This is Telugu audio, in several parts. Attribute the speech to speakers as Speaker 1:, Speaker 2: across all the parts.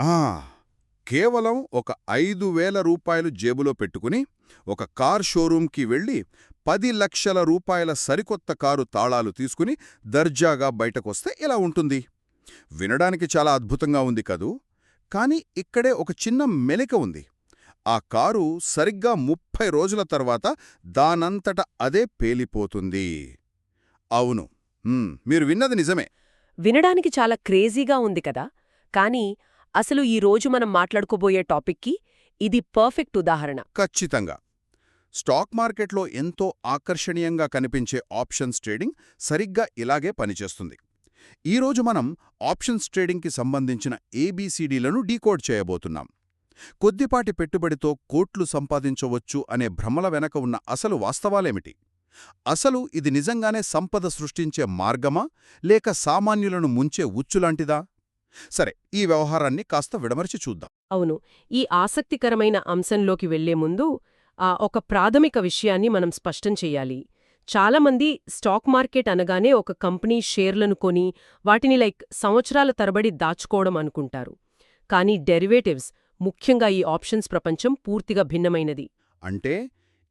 Speaker 1: ఆ కేవలం ఒక 5,000 రూపాయలు జేబులో పెట్టుకుని ఒక కార్ షోరూంకి వెళ్ళి 10 లక్షల రూపాయల సరికొత్త కారు తాళాలు తీసుకుని దర్జాగా బయటకొస్తే ఎలా ఉంటుంది? వినడానికి చాలా అద్భుతంగా ఉంది కదూ. కాని ఇక్కడే ఒక చిన్న మెలిక ఉంది. ఆ కారు సరిగ్గా 30 రోజుల తర్వాత దానంతట అదే పేలిపోతుంది. అవును, మీరు విన్నది నిజమే.
Speaker 2: వినడానికి చాలా క్రేజీగా ఉంది కదా, కానీ అసలు ఈ రోజు మనం మాట్లాడుకోబోయే టాపిక్కి ఇది పర్ఫెక్ట్ ఉదాహరణ.
Speaker 1: ఖచ్చితంగా. స్టాక్ మార్కెట్లో ఎంతో ఆకర్షణీయంగా కనిపించే ఆప్షన్స్ ట్రేడింగ్ సరిగ్గా ఇలాగే పనిచేస్తుంది. ఈరోజు మనం ఆప్షన్స్ ట్రేడింగ్కి సంబంధించిన ఏబీసీడీలను డీకోడ్ చేయబోతున్నాం. కొద్దిపాటి పెట్టుబడితో కోట్లు సంపాదించవచ్చు అనే భ్రమల వెనక ఉన్న అసలు వాస్తవాలేమిటి? అసలు ఇది నిజంగానే సంపద సృష్టించే మార్గమా, లేక సామాన్యులను ముంచే ఉచ్చులాంటిదా? సరే, ఈ వ్యవహారాన్ని కాస్త విడమర్చి చూద్దాం.
Speaker 2: అవును, ఈ ఆసక్తికరమైన అంశంలోకి వెళ్లే ముందు ఒక ప్రాథమిక విషయాన్ని మనం స్పష్టం చెయ్యాలి. చాలామంది స్టాక్ మార్కెట్ అనగానే ఒక కంపెనీ షేర్లను కొని వాటిని సంవత్సరాల తరబడి దాచుకోవడం అనుకుంటారు. కానీ డెరివేటివ్స్, ముఖ్యంగా ఈ ఆప్షన్స్ ప్రపంచం పూర్తిగా భిన్నమైనది.
Speaker 1: అంటే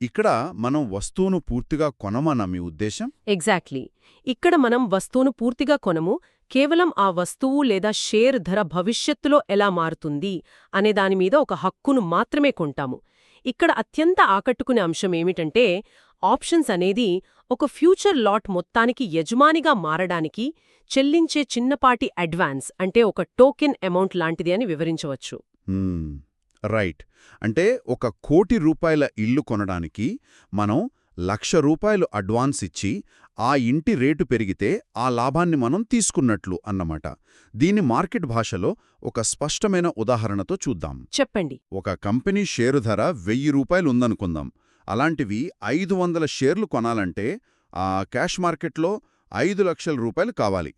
Speaker 1: ఇక్కడ మనం వస్తువును పూర్తిగా కొనమన్నా మీ ఉద్దేశం?
Speaker 2: ఎగ్జాక్ట్లీ. ఇక్కడ మనం వస్తువును పూర్తిగా కొనము, కేవలం ఆ వస్తువు లేదా షేర్ ధర భవిష్యత్తులో ఎలా మారుతుంది అనే దానిమీద ఒక హక్కును మాత్రమే కొంటాము. ఇక్కడ అత్యంత ఆకట్టుకునే అంశమేమిటంటే, ఆప్షన్స్ అనేది ఒక ఫ్యూచర్ లాట్ మొత్తానికి యజమానిగా మారడానికి చెల్లించే చిన్నపాటి అడ్వాన్స్, అంటే ఒక టోకెన్ అమౌంట్ లాంటిది అని వివరించవచ్చు.
Speaker 1: రైట్. అంటే ₹1,00,00,000 రూపాయల ఇల్లు కొనడానికి మనం ₹1,00,000 అడ్వాన్స్ ఇచ్చి ఆ ఇంటి రేటు పెరిగితే ఆ లాభాన్ని మనం తీసుకున్నట్లు అన్నమాట. దీని మార్కెట్ భాషలో ఒక స్పష్టమైన ఉదాహరణతో చూద్దాం.
Speaker 2: చెప్పండి.
Speaker 1: ఒక కంపెనీ షేరు ధర ₹1,000 ఉందనుకుందాం. అలాంటివి 500 షేర్లు కొనాలంటే ఆ క్యాష్ మార్కెట్లో ₹5,00,000 కావాలి.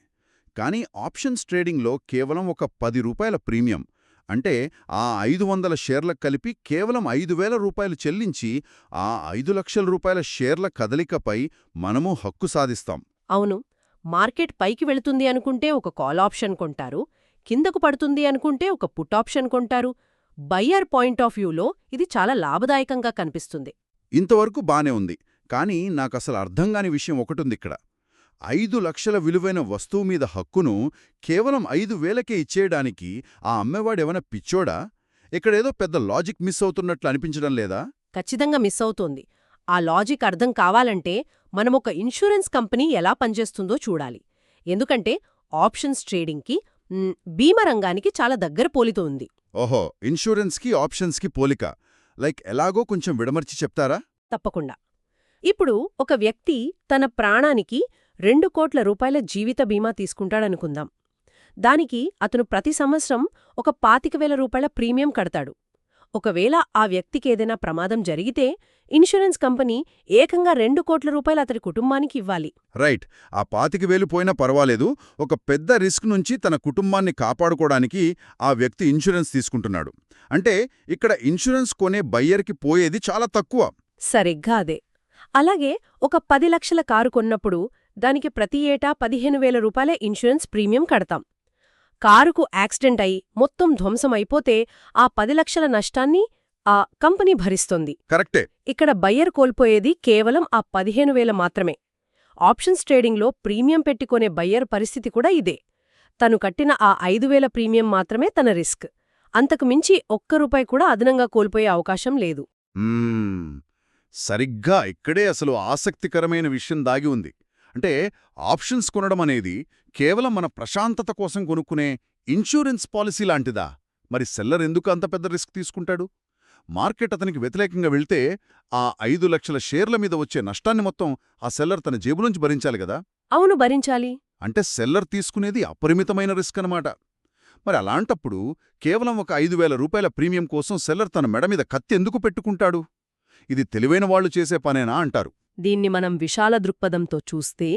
Speaker 1: కానీ ఆప్షన్స్ ట్రేడింగ్లో కేవలం ఒక ₹10 ప్రీమియం, అంటే ఆ 500 షేర్లకు కలిపి కేవలం ₹5,000 చెల్లించి ఆ ₹5,00,000 షేర్ల కదలికపై మనము హక్కు సాధిస్తాం.
Speaker 2: అవును, మార్కెట్ పైకి వెళుతుంది అనుకుంటే ఒక కాల్ ఆప్షన్ కొంటారు, కిందకు పడుతుంది అనుకుంటే ఒక పుట్ ఆప్షన్ కొంటారు. బయ్యర్ పాయింట్ ఆఫ్ వ్యూలో ఇది చాలా లాభదాయకంగా కనిపిస్తుంది.
Speaker 1: ఇంతవరకు బానే ఉంది. కానీ నాకసలు అర్థంగాని విషయం ఒకటుందిక్కడ. 5 లక్షల విలువైన వస్తువు మీద హక్కును కేవలం 5,000కే ఇచ్చేయడానికి ఆ అమ్మేవాడేమైనా పిచ్చోడా? ఇక్కడేదో పెద్ద లాజిక్ మిస్ అవుతున్నట్లు అనిపించడం లేదా?
Speaker 2: ఖచ్చితంగా మిస్ అవుతోంది. ఆ లాజిక్ అర్థం కావాలంటే మనమొక ఇన్సూరెన్స్ కంపెనీ ఎలా పనిచేస్తుందో చూడాలి. ఎందుకంటే ఆప్షన్స్ ట్రేడింగ్కి బీమా రంగానికి చాలా దగ్గర పోలితో ఉంది.
Speaker 1: ఓహో, ఇన్సూరెన్స్కి ఆప్షన్స్కి పోలిక. ఎలాగో కొంచెం విడమర్చి చెప్తారా?
Speaker 2: తప్పకుండా. ఇప్పుడు ఒక వ్యక్తి తన ప్రాణానికి ₹2,00,00,000 జీవిత బీమా తీసుకుంటాడనుకుందాం. దానికి అతను ప్రతి సంవత్సరం ఒక ₹25,000 ప్రీమియం కడతాడు. ఒకవేళ ఆ వ్యక్తికేదైనా ప్రమాదం జరిగితే ఇన్సూరెన్స్ కంపెనీ ఏకంగా ₹2,00,00,000 అతడి కుటుంబానికి ఇవ్వాలి.
Speaker 1: రైట్. ఆ 25,000 పోయినా పర్వాలేదు, ఒక పెద్ద రిస్క్ నుంచి తన కుటుంబాన్ని కాపాడుకోవడానికి ఆ వ్యక్తి ఇన్సూరెన్స్ తీసుకుంటున్నాడు. అంటే ఇక్కడ ఇన్సూరెన్స్ కొనే బయ్యర్కి పోయేది చాలా తక్కువ.
Speaker 2: సరిగ్గా అదే. అలాగే ఒక 10 లక్షల కారు కొన్నప్పుడు దానికి ప్రతి ఏటా ₹15,000 ఇన్సూరెన్స్ ప్రీమియం కడతాం. కారుకు యాక్సిడెంట్ అయి మొత్తం ధ్వంసమైపోతే ఆ 10 లక్షల నష్టాన్ని ఆ కంపెనీ భరిస్తుంది.
Speaker 1: కరెక్టే.
Speaker 2: ఇక్కడ బయ్యర్ కోల్పోయేది కేవలం ఆ 15,000 మాత్రమే. ఆప్షన్స్ ట్రేడింగ్లో ప్రీమియం పెట్టుకునే బయ్యర్ పరిస్థితి కూడా ఇదే. తను కట్టిన ఆ 5,000 ప్రీమియం మాత్రమే తన రిస్క్. అంతకు మించి ₹1 కూడా అదనంగా కోల్పోయే అవకాశం లేదు.
Speaker 1: సరిగ్గా ఇక్కడే అసలు ఆసక్తికరమైన విషయం దాగి ఉంది. అంటే ఆప్షన్స్ కొనడం అనేది కేవలం మన ప్రశాంతత కోసం కొనుక్కునే ఇన్సూరెన్స్ పాలసీ లాంటిదా? మరి సెల్లర్ ఎందుకు అంత పెద్ద రిస్క్ తీసుకుంటాడు? మార్కెట్ అతనికి వ్యతిరేకంగా వెళ్తే ఆ 5 లక్షల షేర్ల మీద వచ్చే నష్టాన్ని మొత్తం ఆ సెల్లర్ తన జేబులోంచి భరించాలి గదా?
Speaker 2: అవును, భరించాలి.
Speaker 1: అంటే సెల్లర్ తీసుకునేది అపరిమితమైన రిస్క్ అనమాట. మరి అలాంటప్పుడు కేవలం ఒక ₹5,000 ప్రీమియం కోసం సెల్లర్ తన మెడ మీద కత్తి ఎందుకు పెట్టుకుంటాడు? ఇది తెలివైన వాళ్లు చేసే పనేనా అంటారు.
Speaker 2: దీన్ని మనం విశాల దృక్పథంతో చూస్తే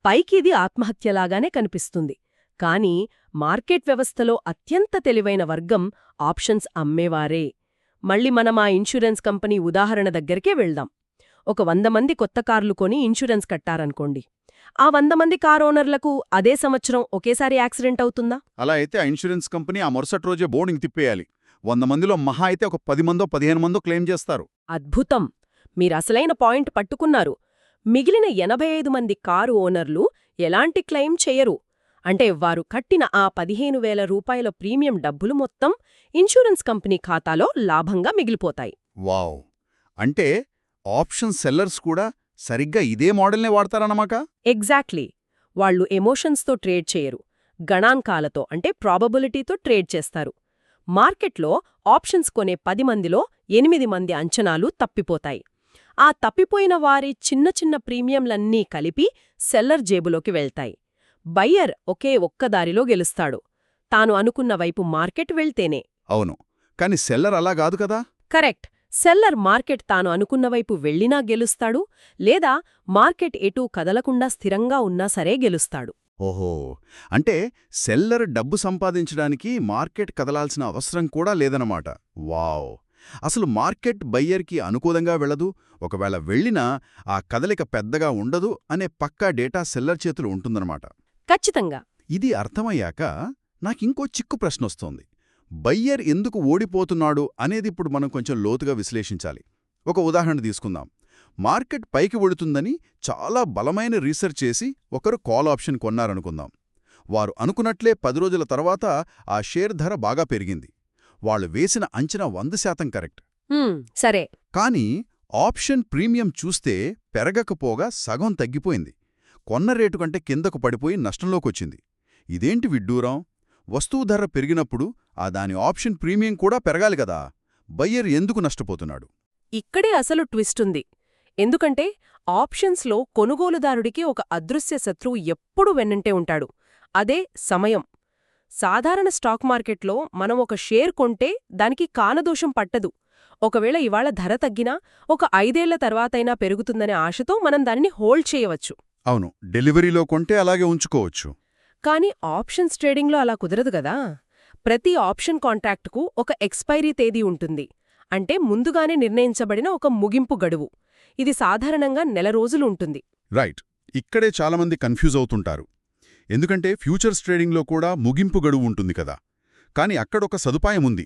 Speaker 2: పైకి ఇది ఆత్మహత్యలాగానే కనిపిస్తుంది. కానీ మార్కెట్ వ్యవస్థలో అత్యంత తెలివైన వర్గం ఆప్షన్స్ అమ్మేవారే. మళ్ళీ మనం ఆ ఇన్సూరెన్స్ కంపెనీ ఉదాహరణ దగ్గరికే వెళ్దాం. ఒక 100 మంది కొత్త కార్లు కొని ఇన్సూరెన్స్ కట్టారనుకోండి. ఆ 100 మంది కార్ ఓనర్లకు అదే సంవత్సరం ఒకేసారి యాక్సిడెంట్ అవుతుందా?
Speaker 1: అలా అయితే ఆ ఇన్సూరెన్స్ కంపెనీ ఆ మరుసటి రోజే బోర్డింగ్ తిప్పేయాలి. 100 మందిలో మహా అయితే ఒక 10 మందో 15 మందో క్లెయిమ్ చేస్తారు.
Speaker 2: అద్భుతం! మీరసలైన పాయింట్ పట్టుకున్నారు. మిగిలిన 85 మంది కారు ఓనర్లు ఎలాంటి క్లెయిమ్ చెయ్యరు. అంటే వారు కట్టిన ఆ 15,000 రూపాయల ప్రీమియం డబ్బులు మొత్తం ఇన్సూరెన్స్ కంపెనీ ఖాతాలో లాభంగా మిగిలిపోతాయి.
Speaker 1: వావ్! అంటే ఆప్షన్ సెల్లర్స్ కూడా సరిగ్గా ఇదే మోడల్నే వాడతారన్నమాట?
Speaker 2: ఎగ్జాక్ట్లీ. వాళ్ళు ఎమోషన్స్తో ట్రేడ్ చేయరు. గణాంకాలతో అంటే ప్రాబబిలిటీతో ట్రేడ్ చేస్తారు. మార్కెట్లో ఆప్షన్స్ కొనే 10 మందిలో 8 మంది అంచనాలు తప్పిపోతాయి. ఆ తప్పిపోయిన వారి చిన్న చిన్న ప్రీమియంలన్నీ కలిపి సెల్లర్ జేబులోకి వెళ్తాయి. బయ్యర్ ఒకే ఒక్క దారిలో గెలుస్తాడు. తాను అనుకున్న వైపు మార్కెట్ వెళ్తేనే.
Speaker 1: అవును. కాని సెల్లర్ అలా గాదు కదా?
Speaker 2: కరెక్ట్. సెల్లర్ మార్కెట్ తాను అనుకున్న వైపు వెళ్ళినా గెలుస్తాడు, లేదా మార్కెట్ ఎటూ కదలకుండా స్థిరంగా ఉన్నా సరే గెలుస్తాడు.
Speaker 1: ఓహో! అంటే సెల్లర్ డబ్బు సంపాదించడానికి మార్కెట్ కదలాల్సిన అవసరం కూడా లేదన్నమాట. వావ్! అసలు మార్కెట్ బయ్యర్కి అనుకూలంగా వెళ్ళదు, ఒకవేళ వెళ్ళినా ఆ కదలిక పెద్దగా ఉండదు అనే పక్కా డేటా సెల్లర్ చేతులు ఉంటుందన్నమాట.
Speaker 2: ఖచ్చితంగా.
Speaker 1: ఇది అర్థమయ్యాక నాకింకో చిక్కు ప్రశ్నొస్తోంది. బయ్యర్ ఎందుకు ఓడిపోతున్నాడు అనేదిప్పుడు మనం కొంచెం లోతుగా విశ్లేషించాలి. ఒక ఉదాహరణ తీసుకుందాం. మార్కెట్ పైకి వెళుతుందని చాలా బలమైన రీసెర్చ్ చేసి ఒకరు కాల్ ఆప్షన్ కొన్నారనుకుందాం. వారు అనుకున్నట్లే 10 రోజుల తర్వాత ఆ షేర్ ధర బాగా పెరిగింది. వాళ్ళు వేసిన అంచనా 100% కరెక్ట్.
Speaker 2: సరే.
Speaker 1: కానీ ఆప్షన్ ప్రీమియం చూస్తే పెరగకపోగా సగం తగ్గిపోయింది. కొన్న రేటు కంటే కిందకు పడిపోయి నష్టంలోకొచ్చింది. ఇదేంటి విడ్డూరం? వస్తువు ధర పెరిగినప్పుడు ఆ దాని ఆప్షన్ ప్రీమియం కూడా పెరగాలి కదా. బయ్యర్ ఎందుకు నష్టపోతున్నాడు?
Speaker 2: ఇక్కడే అసలు ట్విస్టుంది. ఎందుకంటే ఆప్షన్స్లో కొనుగోలుదారుడికి ఒక అదృశ్య శత్రువు ఎప్పుడూ వెన్నంటే ఉంటాడు. అదే సమయం. సాధారణ స్టాక్ మార్కెట్లో మనం ఒక షేర్ కొంటే దానికి కానదోషం పట్టదు. ఒకవేళ ఇవాళ ధర తగ్గినా ఒక 5 ఏళ్ల తర్వాతైనా పెరుగుతుందనే ఆశతో మనం దానిని హోల్డ్ చేయవచ్చు.
Speaker 1: అవును, డెలివరీలో కొంటే అలాగే ఉంచుకోవచ్చు.
Speaker 2: కానీ ఆప్షన్స్ ట్రేడింగ్లో అలా కుదరదు గదా. ప్రతి ఆప్షన్ కాంట్రాక్టుకు ఒక ఎక్స్పైరీ తేదీ ఉంటుంది. అంటే ముందుగానే నిర్ణయించబడిన ఒక ముగింపు గడువు. ఇది సాధారణంగా నెల రోజులు ఉంటుంది.
Speaker 1: రైట్. ఇక్కడే చాలామంది కన్ఫ్యూజ్ అవుతుంటారు. ఎందుకంటే ఫ్యూచర్స్ ట్రేడింగ్లో కూడా ముగింపు గడువు ఉంటుంది కదా. కాని అక్కడొక సదుపాయముంది.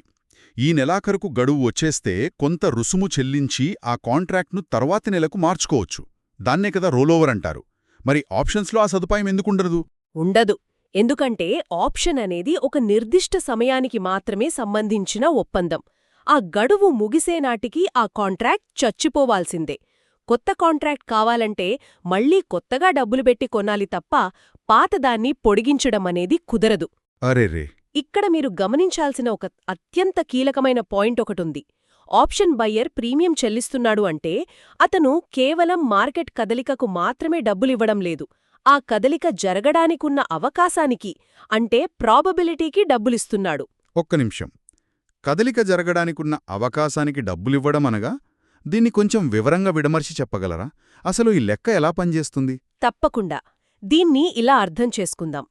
Speaker 1: ఈ నెలాఖరుకు గడువు వచ్చేస్తే కొంత రుసుము చెల్లించి ఆ కాంట్రాక్ట్ను తర్వాతి నెలకు మార్చుకోవచ్చు. దాన్నే కదా రోలోవర్ అంటారు. మరి ఆప్షన్స్లో ఆ సదుపాయం ఎందుకుండదు?
Speaker 2: ఉండదు. ఎందుకంటే ఆప్షన్ అనేది ఒక నిర్దిష్ట సమయానికి మాత్రమే సంబంధించిన ఒప్పందం. ఆ గడువు ముగిసేనాటికి ఆ కాంట్రాక్ట్ చచ్చిపోవాల్సిందే. కొత్త కాంట్రాక్ట్ కావాలంటే మళ్లీ కొత్తగా డబ్బులు పెట్టి కొనాలి తప్ప పాతదాన్ని పొడిగించడమనేది కుదరదు.
Speaker 1: అరెరే!
Speaker 2: ఇక్కడ మీరు గమనించాల్సిన ఒక అత్యంత కీలకమైన పాయింట్ ఒకటుంది. ఆప్షన్ బయ్యర్ ప్రీమియం చెల్లిస్తున్నాడు అంటే అతను కేవలం మార్కెట్ కదలికకు మాత్రమే డబ్బులివ్వడం లేదు. ఆ కదలిక జరగడానికున్న అవకాశానికి అంటే ప్రాబబిలిటీకి డబ్బులిస్తున్నాడు.
Speaker 1: ఒక్క నిమిషం. కదలిక జరగడానికున్న అవకాశానికి డబ్బులివ్వడం అనగా దీన్ని కొంచెం వివరంగా విడమర్చి చెప్పగలరా? అసలు ఈ లెక్క ఎలా పనిచేస్తుంది?
Speaker 2: తప్పకుండా. దీన్ని ఇలా అర్థం చేసుకుందాం.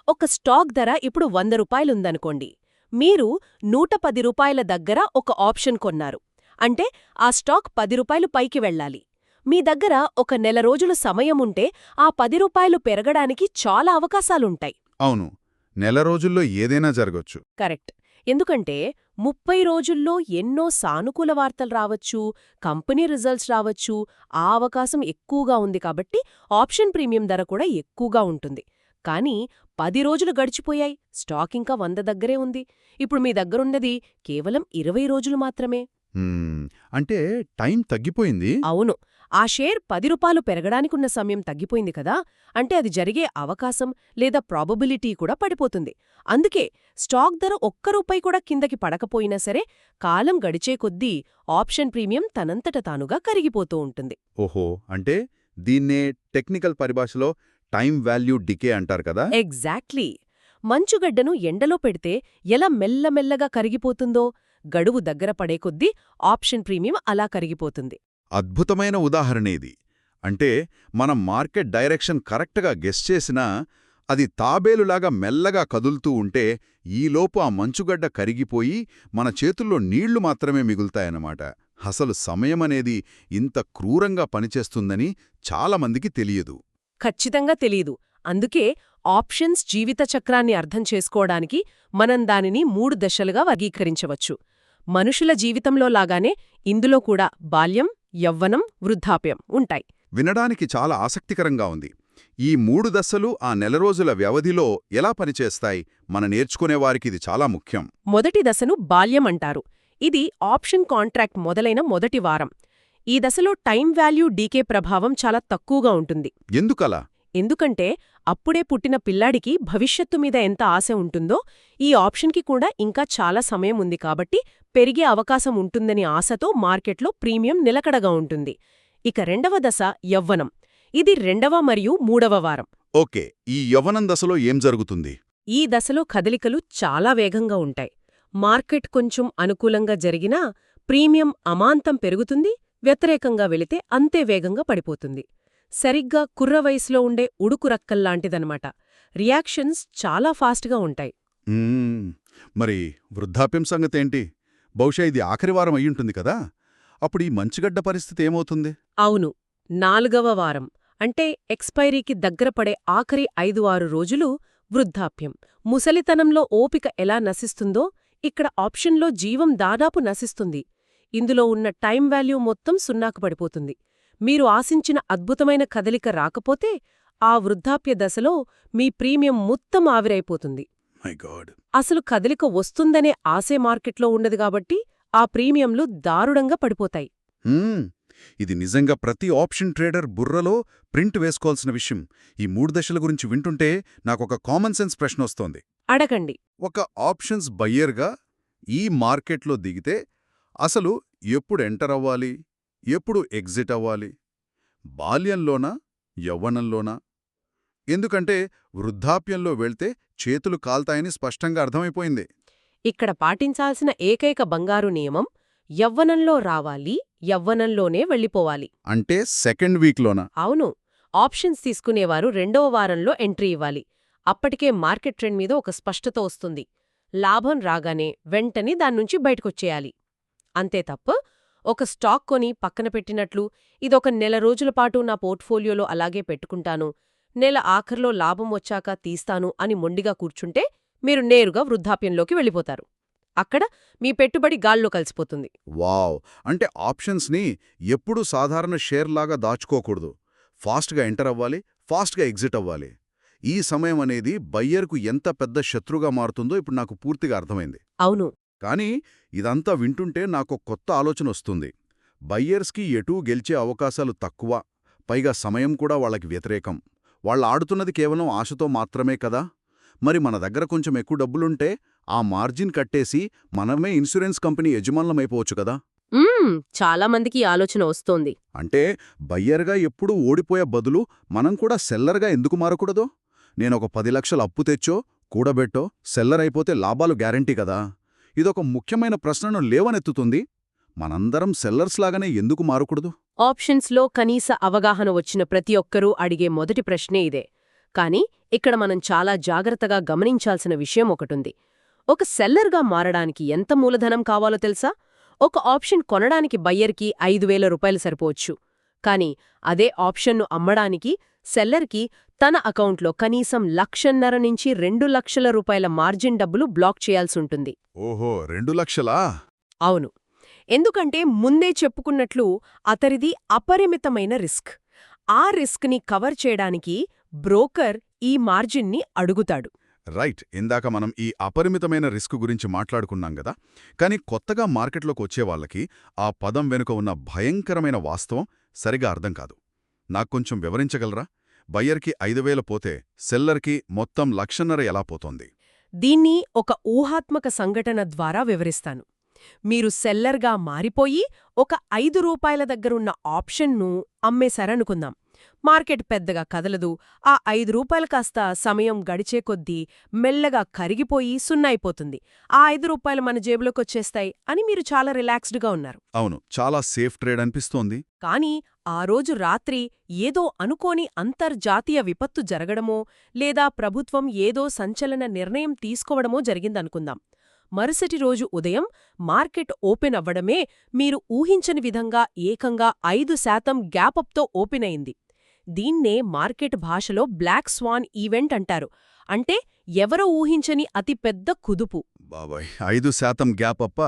Speaker 2: ఒక స్టాక్ ధర ఇప్పుడు 100 రూపాయలుందనుకోండి. మీరు 110 రూపాయల దగ్గర ఒక ఆప్షన్ కొన్నారు. అంటే ఆ స్టాక్ 10 రూపాయలు పైకి వెళ్ళాలి. మీ దగ్గర ఒక నెల రోజుల సమయముంటే ఆ 10 రూపాయలు పెరగడానికి చాలా అవకాశాలుంటాయి.
Speaker 1: అవును, నెల రోజుల్లో ఏదైనా జరగొచ్చు.
Speaker 2: కరెక్ట్. ఎందుకంటే 30 రోజుల్లో ఎన్నో సానుకూల వార్తలు రావచ్చు, కంపెనీ రిజల్ట్స్ రావచ్చు. ఆ అవకాశం ఎక్కువగా ఉంది కాబట్టి ఆప్షన్ ప్రీమియం ధర కూడా ఎక్కువగా ఉంటుంది. కానీ 10 రోజులు గడిచిపోయాయి, స్టాక్ ఇంకా 100 దగ్గరే ఉంది. ఇప్పుడు మీ దగ్గరున్నది కేవలం 20 రోజులు మాత్రమే.
Speaker 1: అంటే టైం తగ్గిపోయింది.
Speaker 2: అవును. ఆ షేర్ 10 రూపాయలు పెరగడానికున్న సమయం తగ్గిపోయింది కదా. అంటే అది జరిగే అవకాశం లేదా ప్రాబబిలిటీ కూడా పడిపోతుంది. అందుకే స్టాక్ ధర ఒక్క రూపాయి కూడా కిందకి పడకపోయినా సరే కాలం గడిచే కొద్దీ ఆప్షన్ ప్రీమియం తనంతట తానుగా కరిగిపోతూ ఉంటుంది.
Speaker 1: ఓహో, అంటే దీన్నే టెక్నికల్ పరిభాషలో టైం వాల్యూ డికే అంటారు కదా.
Speaker 2: ఎగ్జాక్ట్లీ. మంచుగడ్డను ఎండలో పెడితే ఎలా మెల్లమెల్లగా కరిగిపోతుందో గడువు దగ్గర పడే కొద్దీ ఆప్షన్ ప్రీమియం అలా కరిగిపోతుంది.
Speaker 1: అద్భుతమైన ఉదాహరణ ఇది. అంటే మనం మార్కెట్ డైరెక్షన్ కరెక్ట్గా గెస్ చేసినా అది తాబేలులాగా మెల్లగా కదులుతూ ఉంటే ఈలోపు ఆ మంచుగడ్డ కరిగిపోయి మన చేతుల్లో నీళ్లు మాత్రమే మిగులుతాయన్నమాట. అసలు సమయమనేది ఇంత క్రూరంగా పనిచేస్తుందని చాలామందికి తెలియదు.
Speaker 2: ఖచ్చితంగా తెలీదు. అందుకే ఆప్షన్స్ జీవిత చక్రాన్ని అర్థం చేసుకోవడానికి మనం దానిని 3 దశలుగా వర్గీకరించవచ్చు. మనుషుల జీవితంలో లాగానే ఇందులో కూడా బాల్యం, యవ్వనం, వృద్ధాప్యం ఉంటాయి.
Speaker 1: వినడానికి చాలా ఆసక్తికరంగా ఉంది. ఈ 3 దశలు ఆ నెల రోజుల వ్యవధిలో ఎలా పనిచేస్తాయి? నేర్చుకునేవారికి ఇది చాలా ముఖ్యం.
Speaker 2: మొదటి దశను బాల్యం అంటారు. ఇది ఆప్షన్ కాంట్రాక్ట్ మొదలైన మొదటి వారం. ఈ దశలో టైం వాల్యూ డీకే ప్రభావం చాలా తక్కువగా ఉంటుంది.
Speaker 1: ఎందుకలా?
Speaker 2: ఎందుకంటే అప్పుడే పుట్టిన పిల్లాడికి భవిష్యత్తు మీద ఎంత ఆశ ఉంటుందో ఈ ఆప్షన్కి కూడా ఇంకా చాలా సమయం ఉంది కాబట్టి పెరిగే అవకాశం ఉంటుందని ఆశతో మార్కెట్లో ప్రీమియం నిలకడగా ఉంటుంది. ఇక రెండవ దశ యవ్వనం. ఇది 2వ మరియు 3వ వారం.
Speaker 1: ఓకే, ఈ యవ్వనం దశలో ఏం జరుగుతుంది?
Speaker 2: ఈ దశలో కదలికలు చాలా వేగంగా ఉంటాయి. మార్కెట్ కొంచెం అనుకూలంగా జరిగినా ప్రీమియం అమాంతం పెరుగుతుంది, వ్యతిరేకంగా వెళితే అంతే వేగంగా పడిపోతుంది. సరిగ్గా కుర్ర వయసులో ఉండే ఉడుకు రక్కల్లాంటిదనమాట. రియాక్షన్స్ చాలా ఫాస్ట్గా ఉంటాయి.
Speaker 1: మరి వృద్ధాప్యం సంగతేంటి? బహుశా ఇది ఆఖరి వారం అయ్యుంటుంది కదా? అప్పుడు ఈ మంచుగడ్డ పరిస్థితి ఏమవుతుంది?
Speaker 2: అవును, 4వ వారం అంటే ఎక్స్పైరీకి దగ్గర పడే ఆఖరి 5-6 రోజులు వృద్ధాప్యం. ముసలితనంలో ఓపిక ఎలా నశిస్తుందో ఇక్కడ ఆప్షన్లో జీవం దాదాపు నశిస్తుంది. ఇందులో ఉన్న టైం వాల్యూ మొత్తం సున్నాకు పడిపోతుంది. మీరు ఆశించిన అద్భుతమైన కదలిక రాకపోతే ఆ వృద్ధాప్య దశలో మీ ప్రీమియం మొత్తం ఆవిరైపోతుంది.
Speaker 1: My God!
Speaker 2: అసలు కదలిక వస్తుందనే ఆశే మార్కెట్లో ఉండదు కాబట్టి ఆ ప్రీమియంలు దారుణంగా పడిపోతాయి.
Speaker 1: ఇది నిజంగా ప్రతి ఆప్షన్ ట్రేడర్ బుర్రలో ప్రింట్ వేసుకోవాల్సిన విషయం. ఈ 3 దశల గురించి వింటుంటే నాకొక కామన్ సెన్స్ ప్రశ్న వస్తోంది.
Speaker 2: అడగండి.
Speaker 1: ఒక ఆప్షన్స్ బయ్యర్గా ఈ మార్కెట్లో దిగితే అసలు ఎప్పుడు ఎంటర్ అవ్వాలి, ఎప్పుడు ఎగ్జిట్ అవ్వాలి? బాల్యంలోనా, యవ్వనంలోనా? ఎందుకంటే వృద్ధాప్యంలో వెళ్తే చేతులు కాల్తాయని స్పష్టంగా అర్థమైపోయింది.
Speaker 2: ఇక్కడ పాటించాల్సిన ఏకైక బంగారు నియమం యవ్వనంలో రావాలి, యవ్వనంలోనే వెళ్ళిపోవాలి.
Speaker 1: అంటే సెకండ్ వీక్లోనా?
Speaker 2: అవును, ఆప్షన్స్ తీసుకునేవారు 2వ వారంలో ఎంట్రీ ఇవ్వాలి. అప్పటికే మార్కెట్ ట్రెండ్ మీద ఒక స్పష్టత వస్తుంది. లాభం రాగానే వెంటనే దాన్నుంచి బయటకొచ్చేయాలి. అంతే తప్ప ఒక స్టాక్ కొని పక్కన పెట్టినట్లు ఇదొక నెల రోజులపాటు నా పోర్ట్ఫోలియోలో అలాగే పెట్టుకుంటాను, నెల ఆఖర్లో లాభం వచ్చాక తీస్తాను అని మొండిగా కూర్చుంటే మీరు నేరుగా వృద్ధాప్యంలోకి వెళ్ళిపోతారు. అక్కడ మీ పెట్టుబడి గాల్లో కలిసిపోతుంది.
Speaker 1: వావ్! అంటే ఆప్షన్స్ని ఎప్పుడూ సాధారణ షేర్లాగా దాచుకోకూడదు. ఫాస్ట్గా ఎంటర్ అవ్వాలి, ఫాస్ట్గా ఎగ్జిట్ అవ్వాలి. ఈ సమయం అనేది బయ్యర్కు ఎంత పెద్ద శత్రుగా మారుతుందో ఇప్పుడు నాకు పూర్తిగా అర్థమైంది.
Speaker 2: అవును.
Speaker 1: కానీ ఇదంతా వింటుంటే నాకు కొత్త ఆలోచన వస్తుంది. బయ్యర్స్కి ఎటూ గెలిచే అవకాశాలు తక్కువ, పైగా సమయం కూడా వాళ్ళకి వ్యతిరేకం. ఆడుతున్నది కేవలం ఆశతో మాత్రమే కదా? మరి మన దగ్గర కొంచెం ఎక్కువ డబ్బులుంటే ఆ మార్జిన్ కట్టేసి మనమే ఇన్సూరెన్స్ కంపెనీ యజమానులమైపోవచ్చు కదా?
Speaker 2: చాలా మందికి ఈ ఆలోచన వస్తోంది.
Speaker 1: అంటే బయ్యర్గా ఎప్పుడూ ఓడిపోయే బదులు మనం కూడా సెల్లర్గా ఎందుకు మారకూడదు? నేనొక 10 లక్షలు అప్పు తెచ్చో, కూడబెట్టో సెల్లర్ అయిపోతే లాభాలు గ్యారంటీ కదా? ఇదొక ముఖ్యమైన ప్రశ్నను లేవనెత్తుతుంది. మనందరం సెల్లర్స్ లాగానే ఎందుకు మారకూడదు?
Speaker 2: ఆప్షన్స్లో కనీస అవగాహన వచ్చిన ప్రతి ఒక్కరూ అడిగే మొదటి ప్రశ్నే ఇదే. కానీ ఇక్కడ మనం చాలా జాగ్రత్తగా గమనించాల్సిన విషయం ఒకటుంది. ఒక సెల్లర్గా మారడానికి ఎంత మూలధనం కావాలో తెలుసా? ఒక ఆప్షన్ కొనడానికి బయ్యర్కి 5,000 రూపాయలు సరిపోవచ్చు. కానీ అదే ఆప్షన్ను అమ్మడానికి సెల్లర్కి తన అకౌంట్లో కనీసం 1,50,000 నుంచి 2 లక్షల రూపాయల మార్జిన్ డబ్బులు బ్లాక్ చేయాల్సుంటుంది.
Speaker 1: ఓహో, 2 లక్షలా?
Speaker 2: అవును. ఎందుకంటే ముందే చెప్పుకున్నట్లు అతడిది అపరిమితమైన రిస్క్. ఆ రిస్క్ని కవర్ చేయడానికి బ్రోకర్ ఈ మార్జిన్ని అడుగుతాడు.
Speaker 1: రైట్, ఇందాక మనం ఈ అపరిమితమైన రిస్క్ గురించి మాట్లాడుకున్నాం గదా. కానీ కొత్తగా మార్కెట్లోకి వచ్చేవాళ్లకి ఆ పదం వెనుక ఉన్న భయంకరమైన వాస్తవం సరిగా అర్థం కాదు. నాక్కొంచెం వివరించగలరా? బయ్యర్కి 5,000 పోతే సెల్లర్కి మొత్తం 1,50,000 ఎలా పోతోంది?
Speaker 2: దీన్ని ఒక ఊహాత్మక సంఘటన ద్వారా వివరిస్తాను. మీరు సెల్లర్గా మారిపోయి ఒక 5 రూపాయల దగ్గరున్న ఆప్షన్ను అమ్మేశారనుకుందాం. మార్కెట్ పెద్దగా కదలదు. ఆ 5 రూపాయలు కాస్త సమయం గడిచే కొద్దీ మెల్లగా కరిగిపోయి 0 అయిపోతుంది. ఆ 5 రూపాయలు మన జేబులోకొచ్చేస్తాయి అని మీరు చాలా రిలాక్స్డ్గా ఉన్నారు.
Speaker 1: అవును, చాలా సేఫ్ ట్రేడ్ అనిపిస్తోంది.
Speaker 2: కానీ ఆ రోజు రాత్రి ఏదో అనుకోని అంతర్జాతీయ విపత్తు జరగడమో లేదా ప్రభుత్వం ఏదో సంచలన నిర్ణయం తీసుకోవడమో జరిగిందనుకుందాం. మరుసటి రోజు ఉదయం మార్కెట్ ఓపెన్ అవ్వడమే మీరు ఊహించని విధంగా ఏకంగా 5% గ్యాపప్తో ఓపెన్ అయింది. దీన్నే మార్కెట్ భాషలో బ్లాక్ స్వాన్ ఈవెంట్ అంటారు. అంటే ఎవరో ఊహించని అతిపెద్ద కుదుపు.
Speaker 1: బాబాయ్ 5% గ్యాప్ అప్ప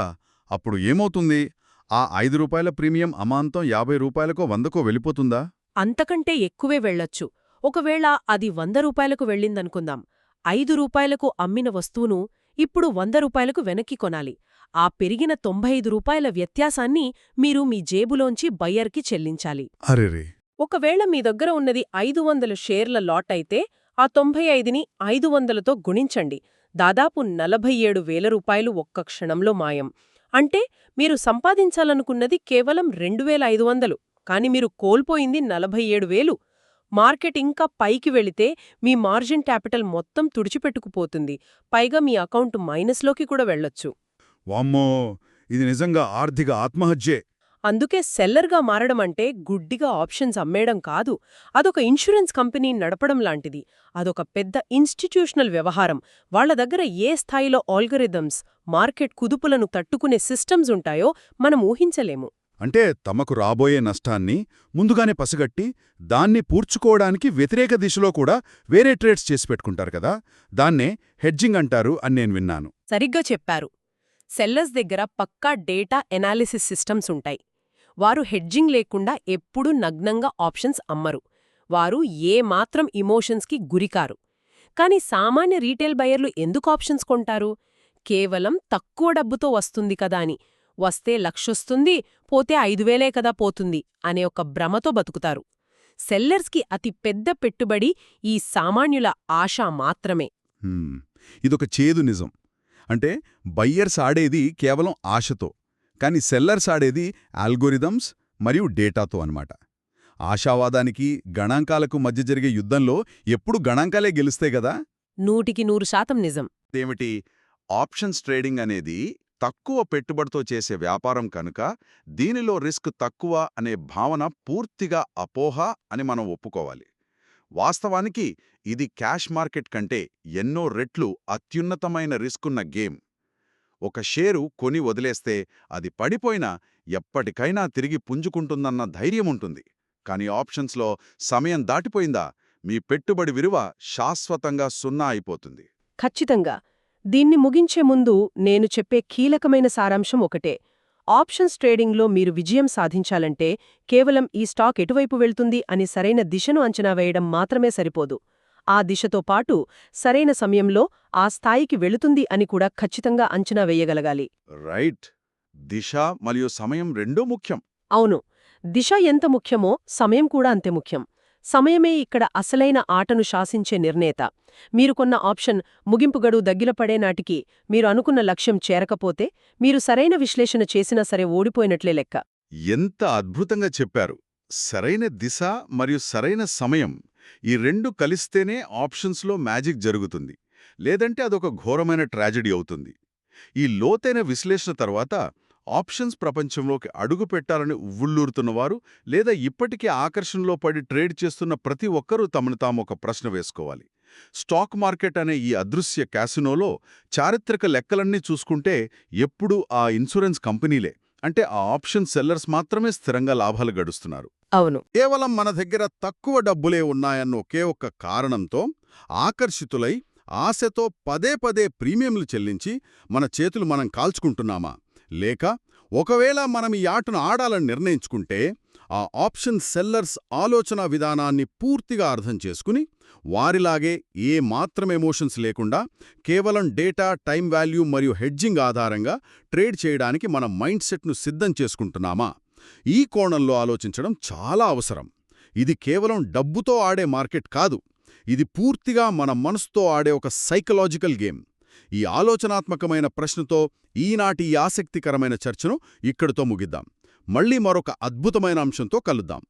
Speaker 1: అప్పుడు ఏమవుతుంది? ఆ ₹5 ప్రీమియం అమాంతం ₹50కో 100కో వెళ్ళిపోతుందా?
Speaker 2: అంతకంటే ఎక్కువే వెళ్ళొచ్చు. ఒకవేళ అది ₹100కు వెళ్ళిందనుకుందాం. ₹5కు అమ్మిన వస్తువును ఇప్పుడు ₹100కు వెనక్కి కొనాలి. ఆ పెరిగిన ₹95 వ్యత్యాసాన్ని మీరు మీ జేబులోంచి బయ్యర్కి చెల్లించాలి.
Speaker 1: అరెరే!
Speaker 2: ఒకవేళ మీ దగ్గర ఉన్నది 500 షేర్ల లాట్ అయితే ఆ 95ని 500తో గుణించండి. దాదాపు ₹47,000 ఒక్క క్షణంలో మాయం. అంటే మీరు సంపాదించాలనుకున్నది కేవలం 2,500, కాని మీరు కోల్పోయింది 47,000. మార్కెట్ ఇంకా పైకి వెళితే మీ మార్జిన్ క్యాపిటల్ మొత్తం తుడిచిపెట్టుకుపోతుంది. పైగా మీ అకౌంట్ మైనస్లోకి కూడా వెళ్ళొచ్చు.
Speaker 1: వామ్మో! ఇది నిజంగా ఆర్థిక ఆత్మహత్యే.
Speaker 2: అందుకే సెల్లర్గా మారడమంటే గుడ్డిగా ఆప్షన్స్ అమ్మేయడం కాదు. అదొక ఇన్సూరెన్స్ కంపెనీని నడపడం లాంటిది. అదొక పెద్ద ఇన్స్టిట్యూషనల్ వ్యవహారం. వాళ్ల దగ్గర ఏ స్థాయిలో ఆల్గరిథమ్స్, మార్కెట్ కుదుపులను తట్టుకునే సిస్టమ్స్ ఉంటాయో మనం ఊహించలేము.
Speaker 1: అంటే తమకు రాబోయే నష్టాన్ని ముందుగానే పసిగట్టి దాన్ని పూడ్చుకోవడానికి వ్యతిరేక దిశలో కూడా వేరే ట్రేడ్స్ చేసి పెట్టుకుంటారు కదా, దాన్నే హెడ్జింగ్ అంటారు అని నేను విన్నాను.
Speaker 2: సరిగ్గా చెప్పారు. సెల్లర్స్ దగ్గర పక్కా డేటా ఎనాలిసిస్ సిస్టమ్స్ ఉంటాయి. వారు హెడ్జింగ్ లేకుండా ఎప్పుడూ నగ్నంగా ఆప్షన్స్ అమ్మరు. వారు ఏమాత్రం ఇమోషన్స్కి గురికారు. కాని సామాన్య రీటైల్ బయర్లు ఎందుకు ఆప్షన్స్ కొంటారు? కేవలం తక్కువ డబ్బుతో వస్తుంది కదా అని. వస్తే లక్షొస్తుంది, పోతే 5,000 కదా పోతుంది అనే ఒక భ్రమతో బతుకుతారు. సెల్లర్స్కి అతి పెద్ద పెట్టుబడి ఈ సామాన్యుల ఆశ మాత్రమే.
Speaker 1: ఇదొక చేదు నిజం. అంటే బయ్యర్స్ ఆడేది కేవలం ఆశతో, కానీ సెల్లర్స్ ఆడేది ఆల్గోరిథమ్స్ మరియు డేటాతో అన్నమాట. ఆశావాదానికి గణాంకాలకు మధ్య జరిగే యుద్ధంలో ఎప్పుడు గణాంకాలే గెలుస్తాయి గదా.
Speaker 2: 100% నిజం.
Speaker 1: ఏమిటి? ఆప్షన్స్ ట్రేడింగ్ అనేది తక్కువ పెట్టుబడితో చేసే వ్యాపారం కనుక దీనిలో రిస్క్ తక్కువ అనే భావన పూర్తిగా అపోహ అని మనం ఒప్పుకోవాలి. వాస్తవానికి ఇది క్యాష్ మార్కెట్ కంటే ఎన్నో రెట్లు అత్యున్నతమైన రిస్కున్న గేమ్. ఒక షేరు కొని వదిలేస్తే అది పడిపోయినా ఎప్పటికైనా తిరిగి పుంజుకుంటుందన్న ధైర్యముంటుంది. కానీ ఆప్షన్స్లో సమయం దాటిపోయిందా మీ పెట్టుబడి విలువ శాశ్వతంగా 0 అయిపోతుంది.
Speaker 2: ఖచ్చితంగా. దీన్ని ముగించే ముందు నేను చెప్పే కీలకమైన సారాంశం ఒకటే. ఆప్షన్స్ ట్రేడింగ్లో మీరు విజయం సాధించాలంటే కేవలం ఈ స్టాక్ ఎటువైపు వెళ్తుంది అని సరైన దిశను అంచనా వేయడం మాత్రమే సరిపోదు. ఆ దిశతో పాటు సరైన సమయంలో ఆ స్థాయికి వెళుతుంది అని కూడా ఖచ్చితంగా అంచనా వేయగలగాలి.
Speaker 1: రైట్. దిశ మరియు సమయం రెండూ ముఖ్యం.
Speaker 2: అవును. దిశ ఎంత ముఖ్యమో సమయం కూడా అంతే ముఖ్యం. సమయమే ఇక్కడ అసలైన ఆటను శాసించే నిర్ణేత. మీరు కొన్న ఆప్షన్ ముగింపు గడువు దగ్గరపడే నాటికి మీరు అనుకున్న లక్ష్యం చేరకపోతే మీరు సరైన విశ్లేషణ చేసినా సరే ఓడిపోయినట్లే లెక్క.
Speaker 1: ఎంత అద్భుతంగా చెప్పారు. సరైన దిశ మరియు సరైన సమయం, ఈ రెండు కలిస్తేనే ఆప్షన్స్లో మ్యాజిక్ జరుగుతుంది. లేదంటే అదొక ఘోరమైన ట్రాజెడీ అవుతుంది. ఈ లోతైన విశ్లేషణ తర్వాత ఆప్షన్స్ ప్రపంచంలోకి అడుగు పెట్టాలని ఉవ్వుళ్ళూరుతున్నవారు లేదా ఇప్పటికే ఆకర్షణలో పడి ట్రేడ్ చేస్తున్న ప్రతి ఒక్కరూ తమను తాము ఒక ప్రశ్న వేసుకోవాలి. స్టాక్ మార్కెట్ అనే ఈ అదృశ్య క్యాసినోలో చారిత్రక లెక్కలన్నీ చూసుకుంటే ఎప్పుడూ ఆ ఇన్సూరెన్స్ కంపెనీలే, అంటే ఆ ఆప్షన్ సెల్లర్స్ మాత్రమే స్థిరంగా లాభాలు గడుస్తున్నారు.
Speaker 2: అవును.
Speaker 1: కేవలం మన దగ్గర తక్కువ డబ్బులే ఉన్నాయన్న ఒకే ఒక్క కారణంతో ఆకర్షితులై ఆశతో పదే పదే ప్రీమియంలు చెల్లించి మన చేతులు మనం కాల్చుకుంటున్నామా? లేక ఒకవేళ మనం ఈ ఆటను ఆడాలని నిర్ణయించుకుంటే ఆ ఆప్షన్ సెల్లర్స్ ఆలోచనా విధానాన్ని పూర్తిగా అర్థం చేసుకుని వారిలాగే ఏ మాత్రం ఎమోషన్స్ లేకుండా కేవలం డేటా, టైం వాల్యూ మరియు హెడ్జింగ్ ఆధారంగా ట్రేడ్ చేయడానికి మన మైండ్ సెట్ను సిద్ధం చేసుకుంటున్నామా? ఈ కోణంలో ఆలోచించడం చాలా అవసరం. ఇది కేవలం డబ్బుతో ఆడే మార్కెట్ కాదు. ఇది పూర్తిగా మన మనసుతో ఆడే ఒక సైకలాజికల్ గేమ్. ఈ ఆలోచనాత్మకమైన ప్రశ్నతో ఈనాటి ఈ ఆసక్తికరమైన చర్చను ఇక్కడితో ముగిద్దాం. మళ్ళీ మరొక అద్భుతమైన అంశంతో కలుద్దాం.